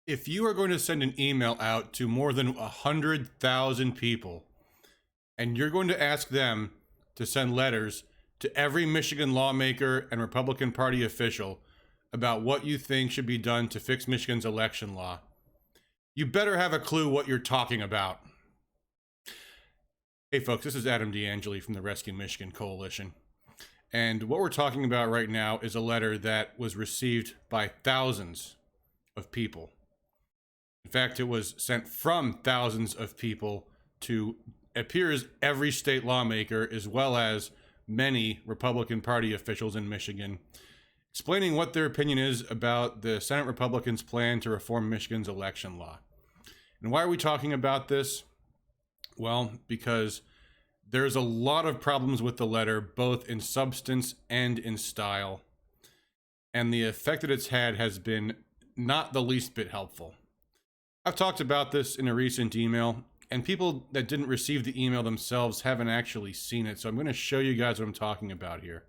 If you are going to send an email out to more than 100,000 people and you're going to ask them to send letters to every Michigan lawmaker and Republican Party official about what you think should be done to fix Michigan's election law, you better have a clue what you're talking about. Hey folks, this is Adam D'Angeli from the Rescue Michigan Coalition. And what we're talking about right now is a letter that was received by thousands of people. In fact, it was sent from thousands of people to, it appears, every state lawmaker, as well as many Republican Party officials in Michigan, explaining what their opinion is about the Senate Republicans' plan to reform Michigan's election law. And why are we talking about this? Well, because there's a lot of problems with the letter, both in substance and in style. And the effect that it's had has been not the least bit helpful. I've talked about this in a recent email, and people that didn't receive the email themselves haven't actually seen it. So I'm going to show you guys what I'm talking about here.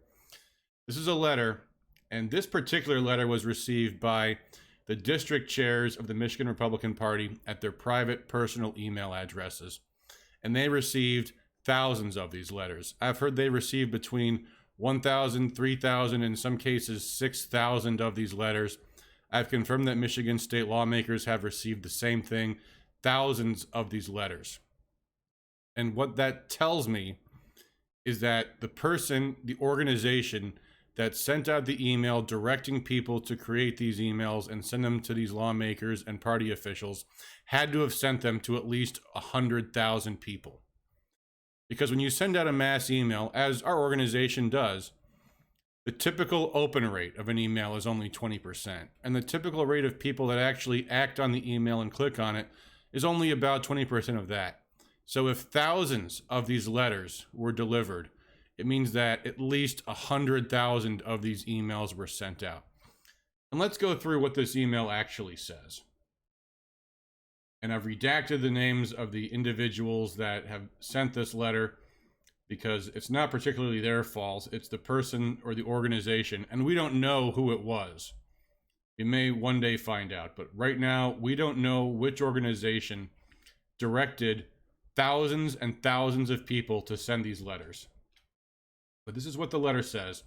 This is a letter, and this particular letter was received by the district chairs of the Michigan Republican Party at their private personal email addresses. And they received thousands of these letters. I've heard they received between 1,000, 3,000, in some cases 6,000 of these letters. I've confirmed that Michigan state lawmakers have received the same thing, thousands of these letters. And what that tells me is that the person, the organization that sent out the email directing people to create these emails and send them to these lawmakers and party officials had to have sent them to at least 100,000 people. Because when you send out a mass email, as our organization does, the typical open rate of an email is only 20%. And the typical rate of people that actually act on the email and click on it is only about 20% of that. So if thousands of these letters were delivered, it means that at least 100,000 of these emails were sent out. And let's go through what this email actually says. And I've redacted the names of the individuals that have sent this letter because it's not particularly their fault. It's the person or the organization, and we don't know who it was. We may one day find out, but right now we don't know which organization directed thousands and thousands of people to send these letters. But this is what the letter says.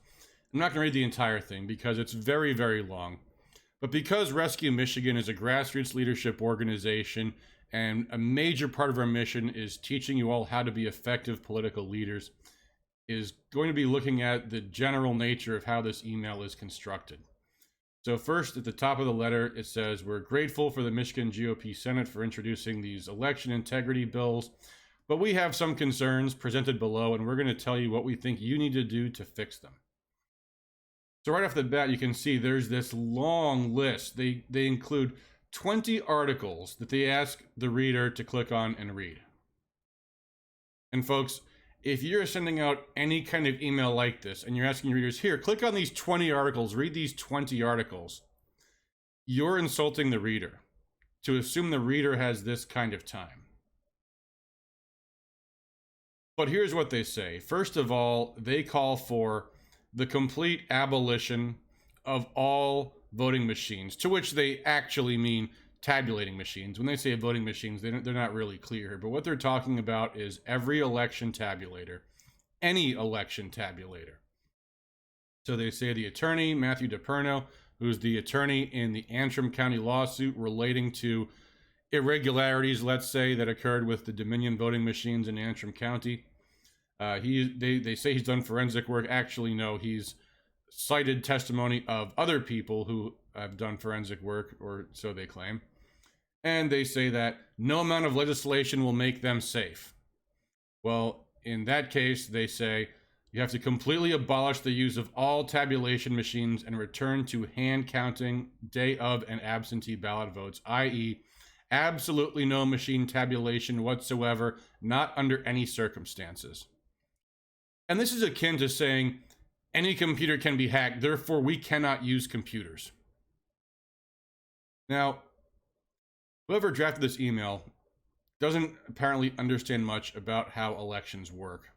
I'm not going to read the entire thing because it's very, very long. But because Rescue Michigan is a grassroots leadership organization and a major part of our mission is teaching you all how to be effective political leaders, is going to be looking at the general nature of how this email is constructed. So first, at the top of the letter, it says, "We're grateful for the Michigan GOP Senate for introducing these election integrity bills, but we have some concerns presented below, and we're going to tell you what we think you need to do to fix them." So right off the bat, you can see there's this long list. They include 20 articles that they ask the reader to click on and read. And folks, if you're sending out any kind of email like this and you're asking your readers, here, click on these 20 articles, read these 20 articles, you're insulting the reader to assume the reader has this kind of time. But here's what they say. First of all, they call for the complete abolition of all voting machines, to which they actually mean tabulating machines. When they say voting machines, they're not really clear here, but what they're talking about is every election tabulator, any election tabulator. So they say the attorney, Matthew DePerno, who's the attorney in the Antrim County lawsuit relating to irregularities, let's say, that occurred with the Dominion voting machines in Antrim County. They say he's done forensic work. Actually, no, he's cited testimony of other people who have done forensic work, or so they claim. And they say that no amount of legislation will make them safe. Well, in that case, they say you have to completely abolish the use of all tabulation machines and return to hand counting day of and absentee ballot votes, i.e., absolutely no machine tabulation whatsoever, not under any circumstances. And this is akin to saying any computer can be hacked, therefore we cannot use computers. Now, whoever drafted this email doesn't apparently understand much about how elections work.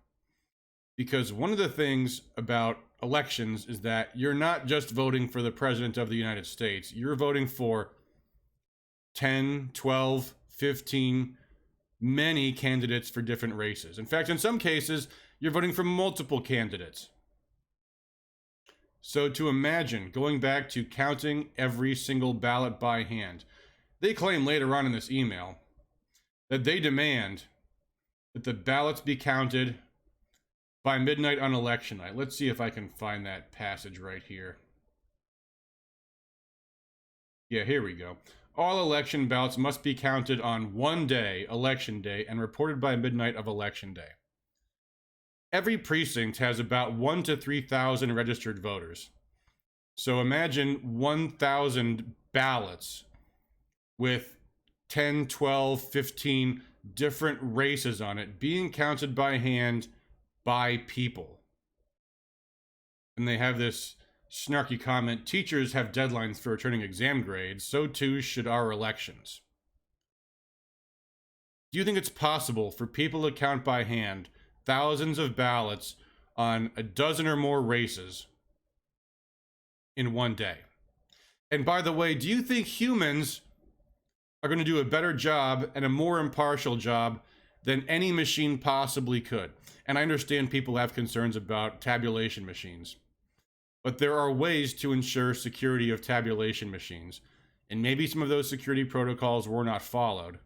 Because one of the things about elections is that you're not just voting for the president of the United States, you're voting for 10, 12, 15, many candidates for different races. In fact, in some cases, you're voting for multiple candidates. So to imagine going back to counting every single ballot by hand, they claim later on in this email that they demand that the ballots be counted by midnight on election night. Let's see if I can find that passage right here. Yeah, here we go. All election ballots must be counted on one day, election day, and reported by midnight of election day. Every precinct has about 1,000 to 3,000 registered voters. So imagine 1,000 ballots with 10, 12, 15 different races on it being counted by hand by people. And they have this snarky comment, teachers have deadlines for returning exam grades, so too should our elections. Do you think it's possible for people to count by hand thousands of ballots on a dozen or more races in one day? And by the way, do you think humans are going to do a better job and a more impartial job than any machine possibly could? And I understand people have concerns about tabulation machines, but there are ways to ensure security of tabulation machines. And maybe some of those security protocols were not followed.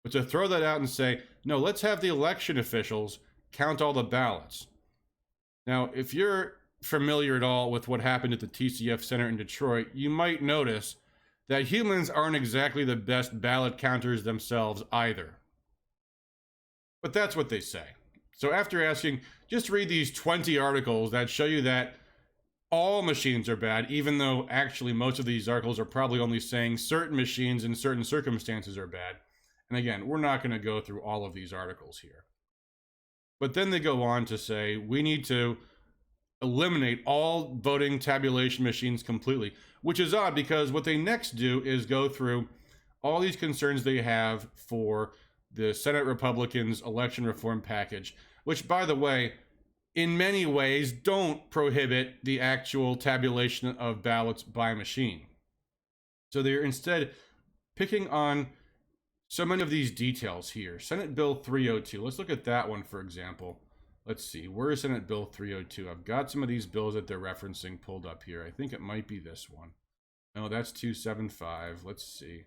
But to throw that out and say, no, let's have the election officials count all the ballots. Now, if you're familiar at all with what happened at the TCF Center in Detroit, you might notice that humans aren't exactly the best ballot counters themselves either. But that's what they say. So after asking, just read these 20 articles that show you that all machines are bad, even though actually most of these articles are probably only saying certain machines in certain circumstances are bad. And again, we're not going to go through all of these articles here. But then they go on to say, we need to eliminate all voting tabulation machines completely, which is odd because what they next do is go through all these concerns they have for the Senate Republicans' election reform package, which, by the way, in many ways don't prohibit the actual tabulation of ballots by machine. So they're instead picking on so many of these details here. Senate Bill 302. Let's look at that one, for example. Let's see. Where is Senate Bill 302? I've got some of these bills that they're referencing pulled up here. I think it might be this one. No, that's 275. Let's see.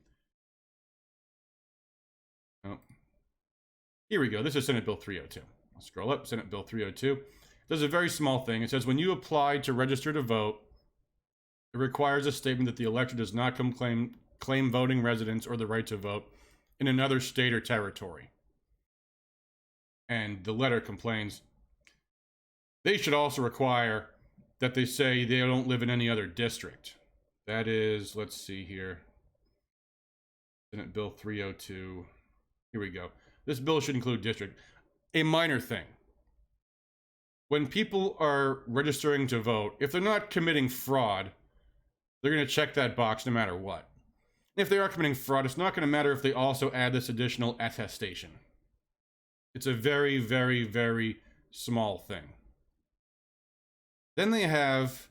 Oh. Here we go. This is Senate Bill 302. I'll scroll up. Senate Bill 302. Does a very small thing. It says when you apply to register to vote, it requires a statement that the elector does not claim voting residence or the right to vote in another state or territory. And the letter complains they should also require that they say they don't live in any other district. That is, let's see here, Senate Bill 302. Here we go. This bill should include district. A minor thing. When people are registering to vote, if they're not committing fraud, they're going to check that box no matter what. If they are committing fraud, it's not going to matter if they also add this additional attestation. It's a very, very, very small thing. Then they have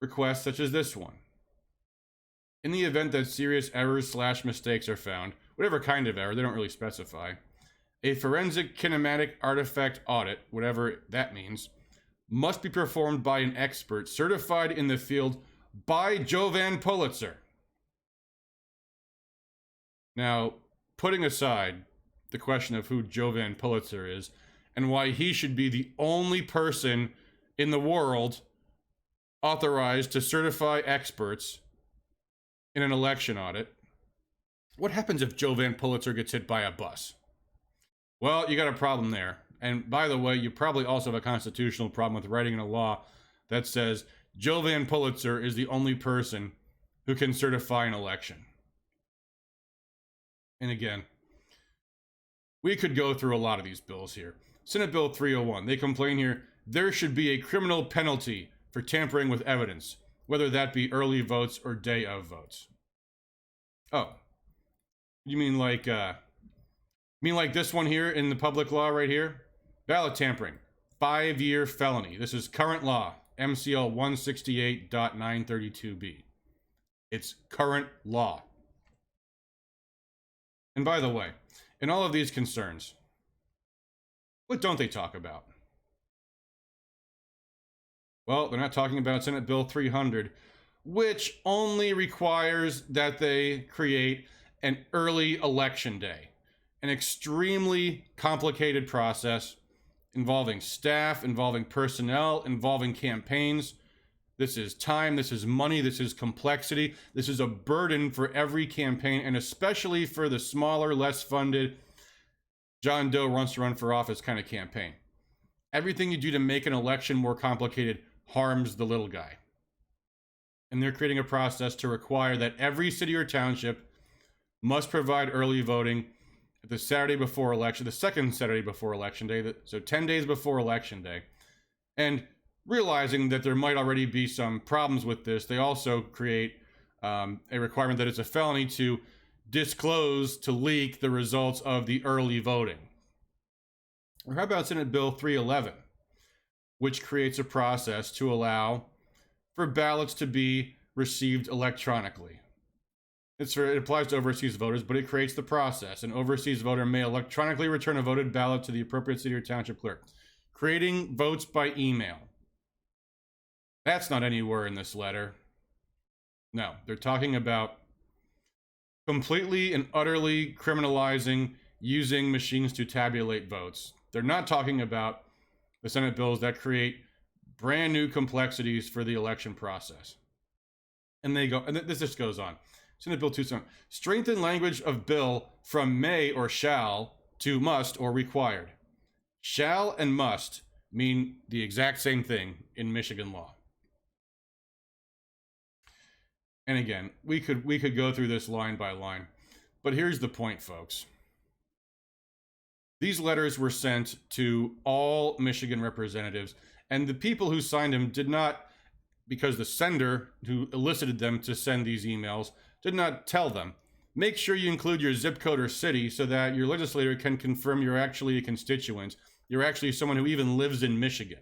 requests such as this one. In the event that serious errors / mistakes are found, whatever kind of error, they don't really specify, a forensic kinematic artifact audit, whatever that means, must be performed by an expert certified in the field by Jovan Pulitzer. Now, putting aside the question of who Jovan Pulitzer is and why he should be the only person in the world authorized to certify experts in an election audit, what happens if Jovan Pulitzer gets hit by a bus? Well, you got a problem there. And by the way, you probably also have a constitutional problem with writing in a law that says Jovan Pulitzer is the only person who can certify an election. And again, we could go through a lot of these bills here. Senate Bill 301, they complain here, there should be a criminal penalty for tampering with evidence, whether that be early votes or day of votes. Oh, you mean like this one here in the public law right here? Ballot tampering, 5-year felony. This is current law, MCL 168.932B. It's current law. And by the way, in all of these concerns, what don't they talk about? Well, they're not talking about Senate Bill 300, which only requires that they create an early election day, an extremely complicated process involving staff, involving personnel, involving campaigns. This is time, this is money, this is complexity. This is a burden for every campaign, and especially for the smaller, less funded, John Doe wants to run for office kind of campaign. Everything you do to make an election more complicated harms the little guy. And they're creating a process to require that every city or township must provide early voting the Saturday before election, the second Saturday before election day, so 10 days before election day. And realizing that there might already be some problems with this, they also create a requirement that it's a felony to disclose, to leak the results of the early voting. Or how about Senate Bill 311, which creates a process to allow for ballots to be received electronically. It applies to overseas voters, but it creates the process. An overseas voter may electronically return a voted ballot to the appropriate city or township clerk, creating votes by email. That's not anywhere in this letter. No, they're talking about completely and utterly criminalizing using machines to tabulate votes. They're not talking about the Senate bills that create brand new complexities for the election process. And they go, and this just goes on. Senate Bill 2, strengthen language of bill from may or shall to must or required. Shall and must mean the exact same thing in Michigan law. And again, we could go through this line by line, but here's the point, folks. These letters were sent to all Michigan representatives, and the people who signed them did not, because the sender who elicited them to send these emails did not tell them. Make sure you include your zip code or city so that your legislator can confirm you're actually a constituent. You're actually someone who even lives in Michigan.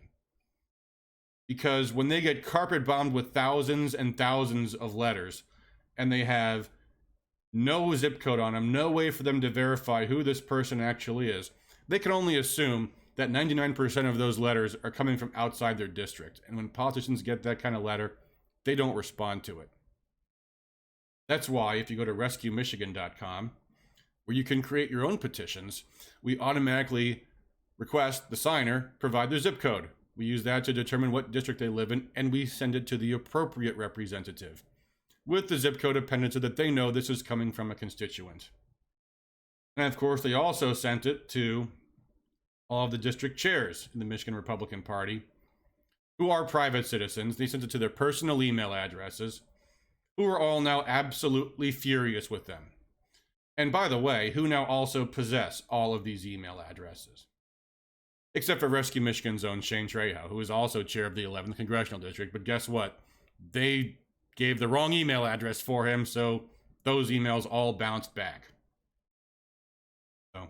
Because when they get carpet bombed with thousands and thousands of letters, and they have no zip code on them, no way for them to verify who this person actually is, they can only assume that 99% of those letters are coming from outside their district. And when politicians get that kind of letter, they don't respond to it. That's why if you go to rescuemichigan.com, where you can create your own petitions, we automatically request the signer provide their zip code. We use that to determine what district they live in, and we send it to the appropriate representative with the zip code appended so that they know this is coming from a constituent. And of course, they also sent it to all of the district chairs in the Michigan Republican Party, who are private citizens. They sent it to their personal email addresses, who are all now absolutely furious with them. And by the way, who now also possess all of these email addresses. Except for Rescue Michigan's own Shane Trejo, who is also chair of the 11th Congressional District. But guess what? They gave the wrong email address for him, so those emails all bounced back. So,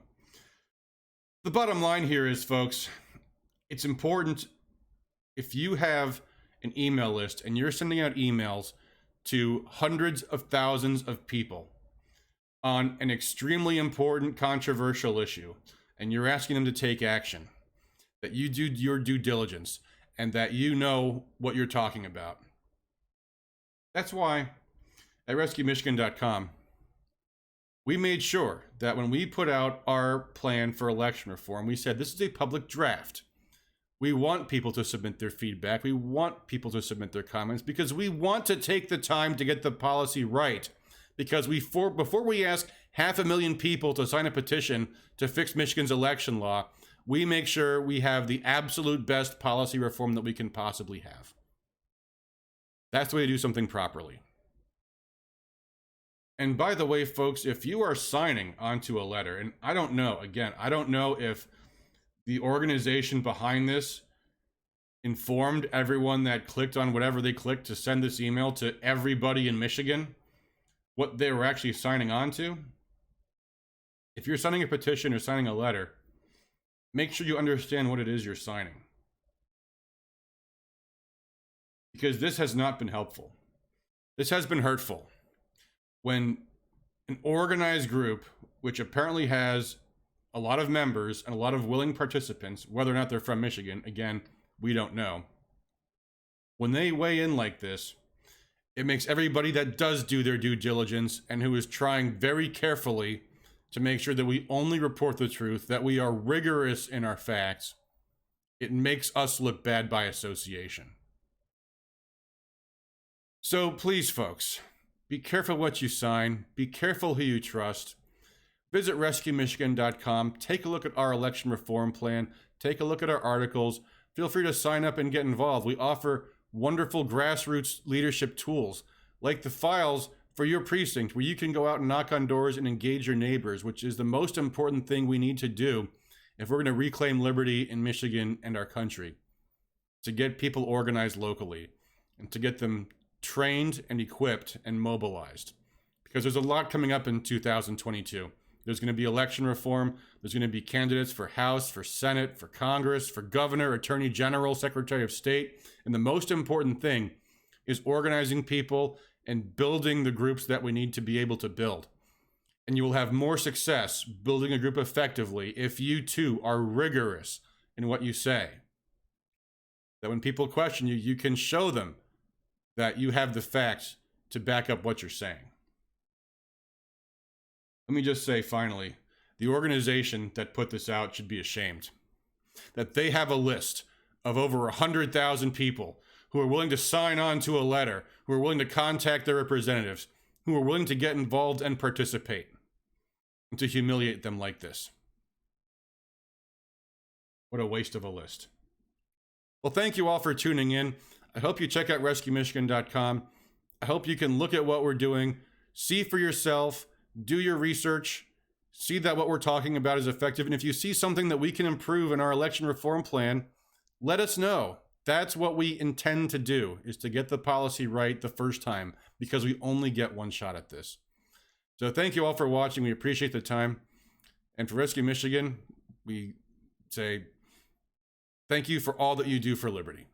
the bottom line here is, folks, it's important if you have an email list and you're sending out emails to hundreds of thousands of people on an extremely important, controversial issue, and you're asking them to take action, that you do your due diligence and that you know what you're talking about. That's why at rescuemichigan.com, we made sure that when we put out our plan for election reform, we said this is a public draft. We want people to submit their feedback. We want people to submit their comments because we want to take the time to get the policy right. Because before we ask 500,000 people to sign a petition to fix Michigan's election law, we make sure we have the absolute best policy reform that we can possibly have. That's the way to do something properly. And by the way, folks, if you are signing onto a letter, and I don't know if the organization behind this informed everyone that clicked on whatever they clicked to send this email to everybody in Michigan what they were actually signing on to. If you're signing a petition or signing a letter, make sure you understand what it is you're signing. Because this has not been helpful. This has been hurtful. When an organized group which apparently has a lot of members and a lot of willing participants, whether or not they're from Michigan, again, we don't know. When they weigh in like this, it makes everybody that does do their due diligence and who is trying very carefully to make sure that we only report the truth, that we are rigorous in our facts, it makes us look bad by association. So please, folks, be careful what you sign. Be careful who you trust. Visit rescuemichigan.com. Take a look at our election reform plan. Take a look at our articles. Feel free to sign up and get involved. We offer wonderful grassroots leadership tools like the files for your precinct, where you can go out and knock on doors and engage your neighbors, which is the most important thing we need to do if we're going to reclaim liberty in Michigan and our country, to get people organized locally and to get them trained and equipped and mobilized. Because there's a lot coming up in 2022. There's going to be election reform. There's going to be candidates for House, for Senate, for Congress, for governor, attorney general, secretary of state. And the most important thing is organizing people and building the groups that we need to be able to build. And you will have more success building a group effectively if you too are rigorous in what you say. That when people question you, you can show them that you have the facts to back up what you're saying. Let me just say finally, the organization that put this out should be ashamed. That they have a list of over 100,000 people who are willing to sign on to a letter, who are willing to contact their representatives, who are willing to get involved and participate, and to humiliate them like this. What a waste of a list. Well, thank you all for tuning in. I hope you check out rescuemichigan.com. I hope you can look at what we're doing, see for yourself, do your research, see that what we're talking about is effective. And if you see something that we can improve in our election reform plan, let us know. That's what we intend to do, is to get the policy right the first time, because we only get one shot at this. So thank you all for watching. We appreciate the time. And for Rescue Michigan, we say thank you for all that you do for liberty.